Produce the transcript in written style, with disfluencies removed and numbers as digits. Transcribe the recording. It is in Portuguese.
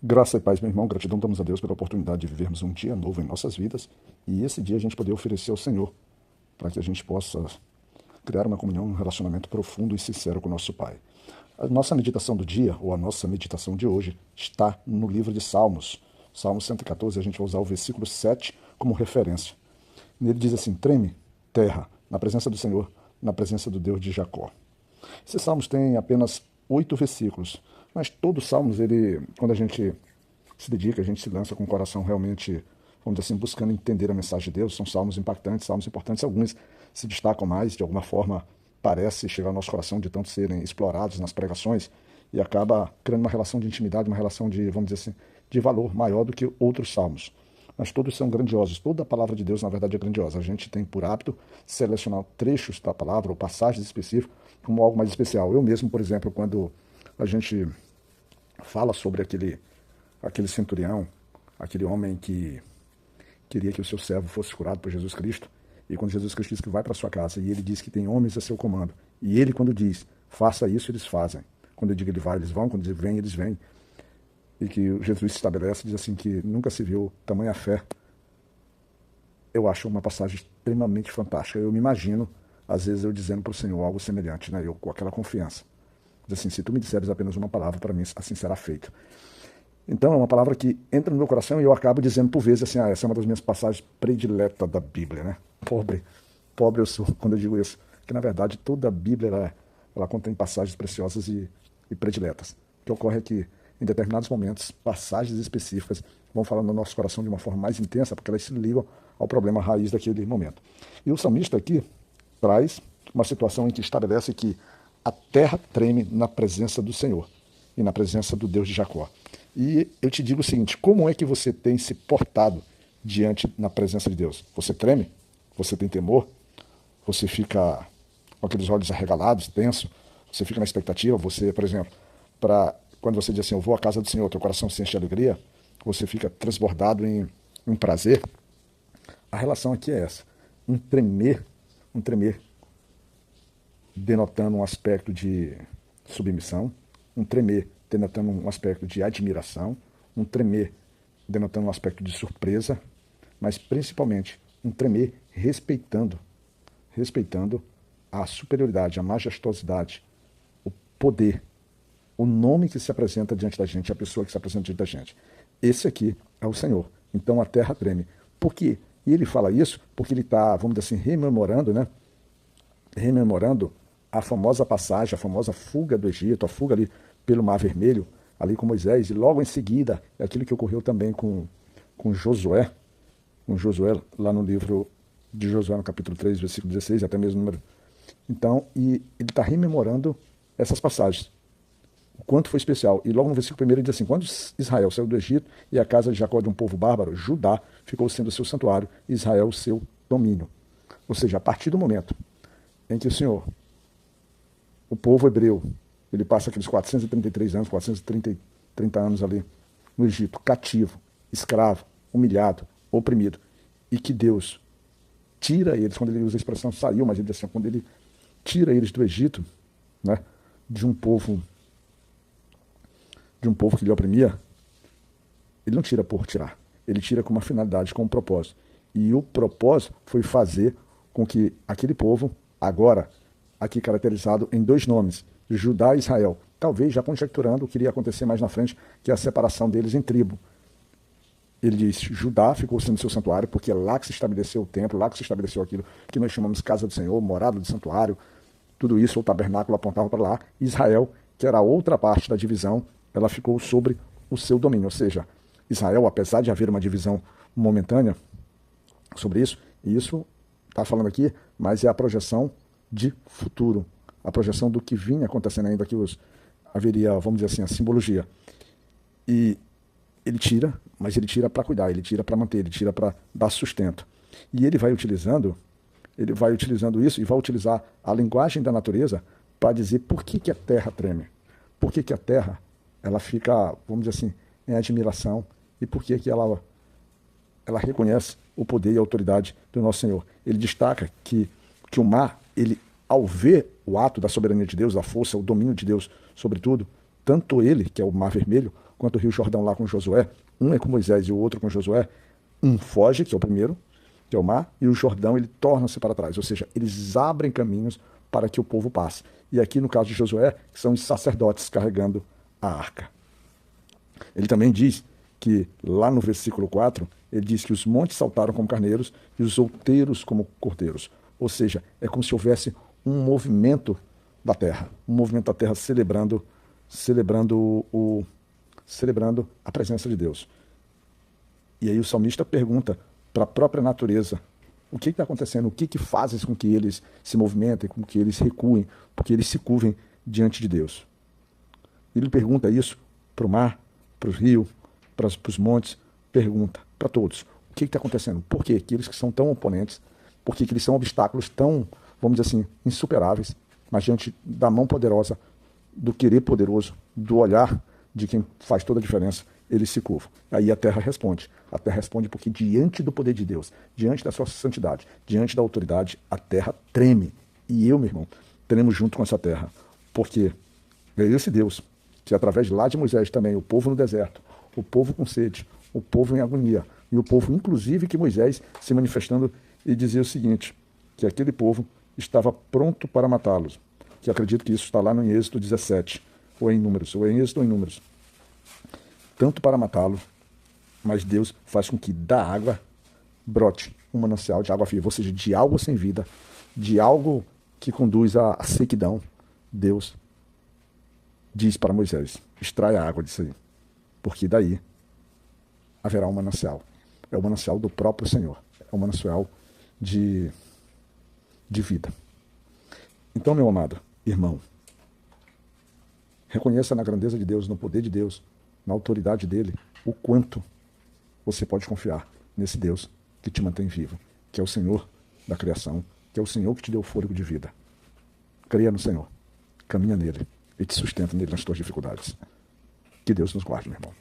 Graça e paz, meu irmão, gratidão damos a Deus pela oportunidade de vivermos um dia novo em nossas vidas e esse dia a gente poder oferecer ao Senhor para que a gente possa criar uma comunhão, um relacionamento profundo e sincero com o nosso Pai. A nossa meditação do dia, ou a nossa meditação de hoje, está no livro de Salmos. Salmo 114, a gente vai usar o versículo 7 como referência. Nele diz assim: treme, terra, na presença do Senhor, na presença do Deus de Jacó. Esses salmos têm apenas 8 versículos, mas todos os salmos, quando a gente se dedica, a gente se lança com o coração realmente, vamos dizer assim, buscando entender a mensagem de Deus. São salmos impactantes, salmos importantes. Alguns se destacam mais, de alguma forma parece chegar ao nosso coração de tanto serem explorados nas pregações e acaba criando uma relação de intimidade, uma relação de, vamos dizer assim, de valor maior do que outros salmos. Mas todos são grandiosos. Toda a palavra de Deus, na verdade, é grandiosa. A gente tem por hábito selecionar trechos da palavra ou passagens específicas como algo mais especial. Eu mesmo, por exemplo, quando a gente fala sobre aquele centurião, aquele homem que queria que o seu servo fosse curado por Jesus Cristo, e quando Jesus Cristo diz que vai para sua casa, e ele diz que tem homens a seu comando, e ele, quando diz, faça isso, eles fazem. Quando eu digo ele vai, eles vão. Quando ele vem, eles vêm. E que Jesus se estabelece, diz assim, que nunca se viu tamanha fé. Eu acho uma passagem extremamente fantástica. Eu me imagino, às vezes, eu dizendo para o Senhor algo semelhante, né? Eu com aquela confiança. Diz assim: se tu me disseres apenas uma palavra, para mim assim será feito. Então é uma palavra que entra no meu coração e eu acabo dizendo por vezes assim: essa é uma das minhas passagens prediletas da Bíblia, né? Pobre eu sou quando eu digo isso. Que na verdade toda a Bíblia ela contém passagens preciosas e prediletas. O que ocorre é que em determinados momentos, passagens específicas vão falando no nosso coração de uma forma mais intensa, porque elas se ligam ao problema raiz daquele momento. E o salmista aqui traz uma situação em que estabelece que a terra treme na presença do Senhor e na presença do Deus de Jacó. E eu te digo o seguinte: como é que você tem se portado diante na presença de Deus? Você treme? Você tem temor? Você fica com aqueles olhos arregalados, tenso? Você fica na expectativa? Você, por exemplo, quando você diz assim: eu vou à casa do Senhor, teu coração se enche de alegria, você fica transbordado em prazer? A relação aqui é essa: um tremer denotando um aspecto de submissão, um tremer denotando um aspecto de admiração, um tremer denotando um aspecto de surpresa, mas principalmente um tremer respeitando a superioridade, a majestosidade, o poder, o nome que se apresenta diante da gente, a pessoa que se apresenta diante da gente. Esse aqui é o Senhor. Então a terra treme. Por quê? E ele fala isso porque ele está, vamos dizer assim, rememorando, né? Rememorando a famosa passagem, a famosa fuga do Egito, a fuga ali pelo Mar Vermelho, ali com Moisés, e logo em seguida, é aquilo que ocorreu também com Josué, lá no livro de Josué, no capítulo 3, versículo 16, até mesmo número. Então, e ele está rememorando essas passagens, o quanto foi especial. E logo no versículo 1 ele diz assim: quando Israel saiu do Egito e a casa de Jacó de um povo bárbaro, Judá ficou sendo o seu santuário, e Israel o seu domínio. Ou seja, a partir do momento em que o povo hebreu, ele passa aqueles 433 anos, 430 anos ali no Egito, cativo, escravo, humilhado, oprimido, e que Deus tira eles, quando ele usa a expressão saiu, mas ele diz assim: quando ele tira eles do Egito, né, de um povo que lhe oprimia, ele não tira por tirar, ele tira com uma finalidade, com um propósito. E o propósito foi fazer com que aquele povo, agora aqui caracterizado em 2 nomes, Judá e Israel, talvez já conjecturando o que iria acontecer mais na frente, que é a separação deles em tribo. Ele diz: Judá ficou sendo seu santuário, porque é lá que se estabeleceu o templo, lá que se estabeleceu aquilo que nós chamamos casa do Senhor, morada do santuário, tudo isso, o tabernáculo apontava para lá. Israel, que era a outra parte da divisão, ela ficou sobre o seu domínio. Ou seja, Israel, apesar de haver uma divisão momentânea sobre isso, e isso está falando aqui, mas é a projeção de futuro, a projeção do que vinha acontecendo ainda, que haveria, vamos dizer assim, a simbologia. E ele tira, mas ele tira para cuidar, ele tira para manter, ele tira para dar sustento. E ele vai utilizando isso e vai utilizar a linguagem da natureza para dizer por que a terra treme, por que a terra ela fica, vamos dizer assim, em admiração, e por que ela reconhece o poder e a autoridade do nosso Senhor. Ele destaca que o mar, ele, ao ver o ato da soberania de Deus, a força, o domínio de Deus sobre tudo, tanto ele, que é o Mar Vermelho, quanto o Rio Jordão lá com Josué, um é com Moisés e o outro com Josué, um foge, que é o primeiro, que é o mar, e o Jordão ele torna-se para trás, ou seja, eles abrem caminhos para que o povo passe. E aqui no caso de Josué, são os sacerdotes carregando a arca. Ele também diz que, lá no versículo 4, ele diz que os montes saltaram como carneiros e os outeiros como cordeiros. Ou seja, é como se houvesse um movimento da terra, celebrando a presença de Deus. E aí o salmista pergunta para a própria natureza, o que está acontecendo, o que faz com que eles se movimentem, com que eles recuem, porque eles se curvem diante de Deus. Ele pergunta isso para o mar, para o rio, para os montes, pergunta para todos, o que está acontecendo? Por que aqueles que são tão oponentes, por que eles são obstáculos tão, vamos dizer assim, insuperáveis, mas diante da mão poderosa, do querer poderoso, do olhar de quem faz toda a diferença, eles se curvam. Aí a terra responde. A terra responde porque diante do poder de Deus, diante da sua santidade, diante da autoridade, a terra treme. E eu, meu irmão, tremo junto com essa terra. Porque é esse Deus que, através de lá de Moisés também, o povo no deserto, o povo com sede, o povo em agonia, e o povo, inclusive, que Moisés se manifestando e dizia o seguinte, que aquele povo estava pronto para matá-los. Que acredito que isso está lá no Êxodo 17, ou em Números, ou em Êxodo ou em Números. Tanto para matá-lo, mas Deus faz com que da água brote um manancial de água viva, ou seja, de algo sem vida, de algo que conduz à sequidão. Deus diz para Moisés, extrai a água disso aí, porque daí haverá um manancial. É o manancial do próprio Senhor, é um manancial de vida. Então, meu amado irmão, reconheça na grandeza de Deus, no poder de Deus, na autoridade dele, o quanto você pode confiar nesse Deus que te mantém vivo, que é o Senhor da criação, que é o Senhor que te deu o fôlego de vida. Creia no Senhor, caminha nele e te sustenta nele nas tuas dificuldades. Que Deus nos guarde, meu irmão.